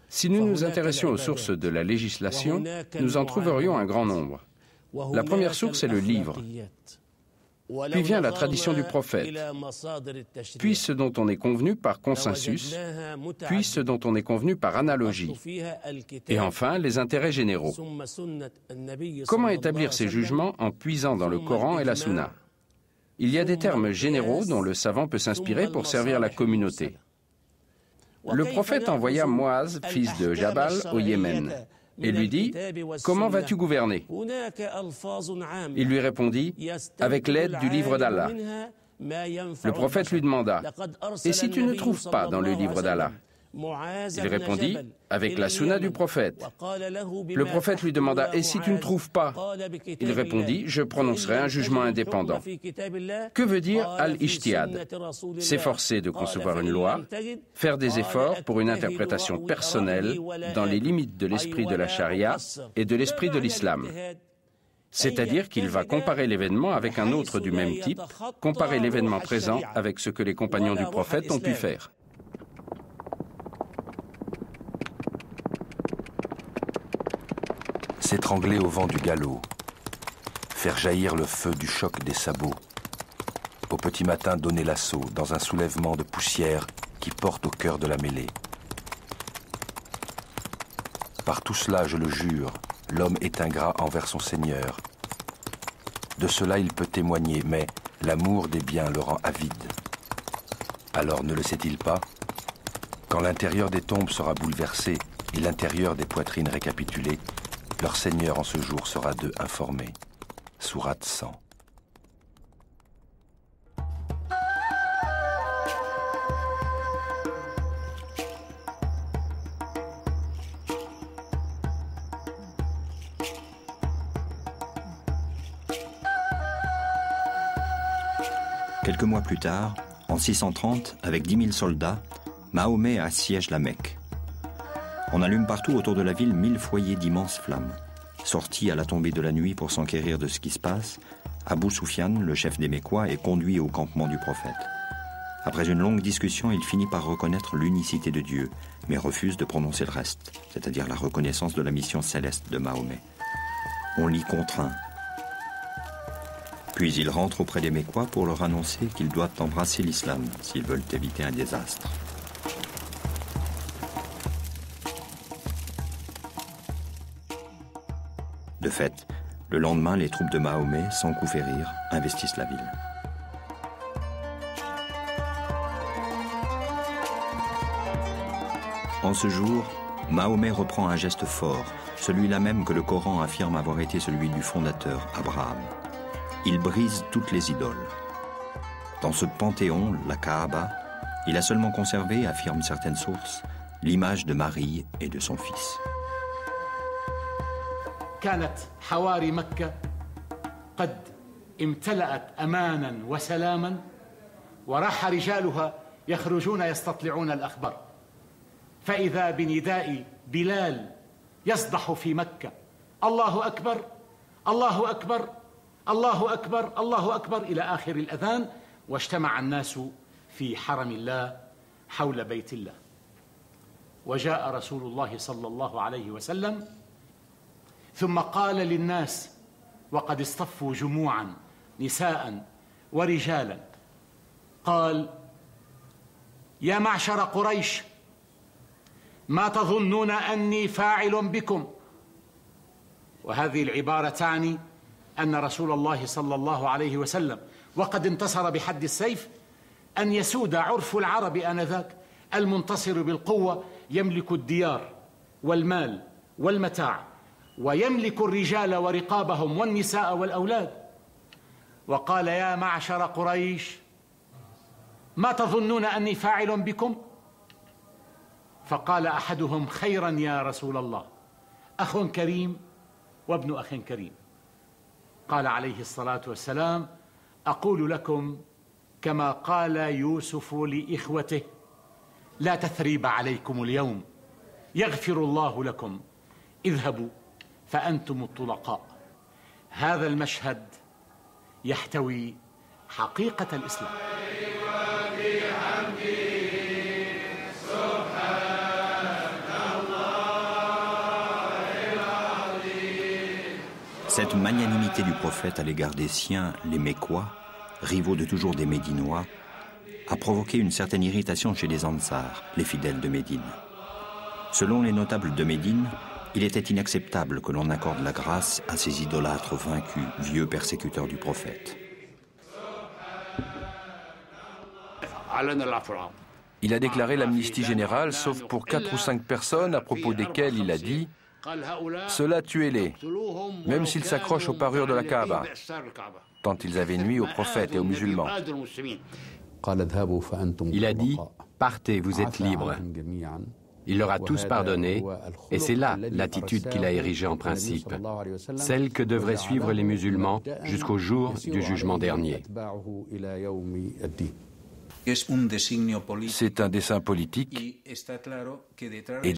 Si nous nous intéressions aux sources de la législation, nous en trouverions un grand nombre. La première source est le livre. Puis vient la tradition du prophète, puis ce dont on est convenu par consensus, puis ce dont on est convenu par analogie, et enfin les intérêts généraux. Comment établir ces jugements en puisant dans le Coran et la Sunna? Il y a des termes généraux dont le savant peut s'inspirer pour servir la communauté. Le prophète envoya Muaz, fils de Jabal, au Yémen, et lui dit « Comment vas-tu gouverner ?» Il lui répondit « Avec l'aide du livre d'Allah ». Le prophète lui demanda « Et si tu ne trouves pas dans le livre d'Allah ?» Il répondit « Avec la sunna du prophète ». Le prophète lui demanda « Et si tu ne trouves pas ?» Il répondit « Je prononcerai un jugement indépendant ». Que veut dire al-ijtihad? S'efforcer de concevoir une loi, faire des efforts pour une interprétation personnelle dans les limites de l'esprit de la charia et de l'esprit de l'islam. C'est-à-dire qu'il va comparer l'événement avec un autre du même type, comparer l'événement présent avec ce que les compagnons du prophète ont pu faire. S'étrangler au vent du galop, faire jaillir le feu du choc des sabots, au petit matin donner l'assaut dans un soulèvement de poussière qui porte au cœur de la mêlée. Par tout cela, je le jure, l'homme est ingrat envers son Seigneur. De cela il peut témoigner, mais l'amour des biens le rend avide. Alors ne le sait-il pas? Quand l'intérieur des tombes sera bouleversé et l'intérieur des poitrines récapitulé, leur Seigneur en ce jour sera d'eux informé. Sourate 100. Quelques mois plus tard, en 630, avec 10 000 soldats, Mahomet assiège la Mecque. On allume partout autour de la ville 1000 foyers d'immenses flammes. Sorti à la tombée de la nuit pour s'enquérir de ce qui se passe, Abu Sufyan, le chef des Mécois, est conduit au campement du prophète. Après une longue discussion, il finit par reconnaître l'unicité de Dieu, mais refuse de prononcer le reste, c'est-à-dire la reconnaissance de la mission céleste de Mahomet. On l'y contraint. Puis il rentre auprès des Mécois pour leur annoncer qu'ils doivent embrasser l'islam s'ils veulent éviter un désastre. De fait, le lendemain, les troupes de Mahomet, sans coup férir, investissent la ville. En ce jour, Mahomet reprend un geste fort, celui-là même que le Coran affirme avoir été celui du fondateur, Abraham. Il brise toutes les idoles. Dans ce panthéon, la Kaaba, il a seulement conservé, affirment certaines sources, l'image de Marie et de son fils. كانت حواري مكة قد امتلأت أمانا وسلاما وراح رجالها يخرجون يستطلعون الأخبار فإذا بنداء بلال يصدح في مكة الله أكبر الله أكبر الله أكبر الله أكبر إلى آخر الأذان واجتمع الناس في حرم الله حول بيت الله وجاء رسول الله صلى الله عليه وسلم ثم قال للناس وقد اصطفوا جموعا نساء ورجالا قال يا معشر قريش ما تظنون أني فاعل بكم وهذه العبارة تعني أن رسول الله صلى الله عليه وسلم وقد انتصر بحد السيف أن يسود عرف العرب آنذاك المنتصر بالقوة يملك الديار والمال والمتاع ويملك الرجال ورقابهم والنساء والأولاد وقال يا معشر قريش ما تظنون أني فاعل بكم فقال أحدهم خيرا يا رسول الله أخ كريم وابن أخ كريم قال عليه الصلاة والسلام أقول لكم كما قال يوسف لإخوته لا تثريب عليكم اليوم يغفر الله لكم اذهبوا فأنتم الطلقاء. هذا المشهد يحتوي حقيقة الإسلام. Cette magnanimité du prophète à l'égard des siens, les Mécois, rivaux de toujours des Médinois, a provoqué une certaine irritation chez les Ansars, les fidèles de Médine. Selon les notables de Médine, il était inacceptable que l'on accorde la grâce à ces idolâtres vaincus, vieux persécuteurs du prophète. Il a déclaré l'amnistie générale, sauf pour 4 ou 5 personnes à propos desquelles il a dit « Ceux-là, tuez-les, même s'ils s'accrochent aux parures de la Kaaba, tant ils avaient nui aux prophètes et aux musulmans. » Il a dit « Partez, vous êtes libres ». Il leur a tous pardonné, et c'est là l'attitude qu'il a érigée en principe, celle que devraient suivre les musulmans jusqu'au jour du jugement dernier. C'est un dessein politique et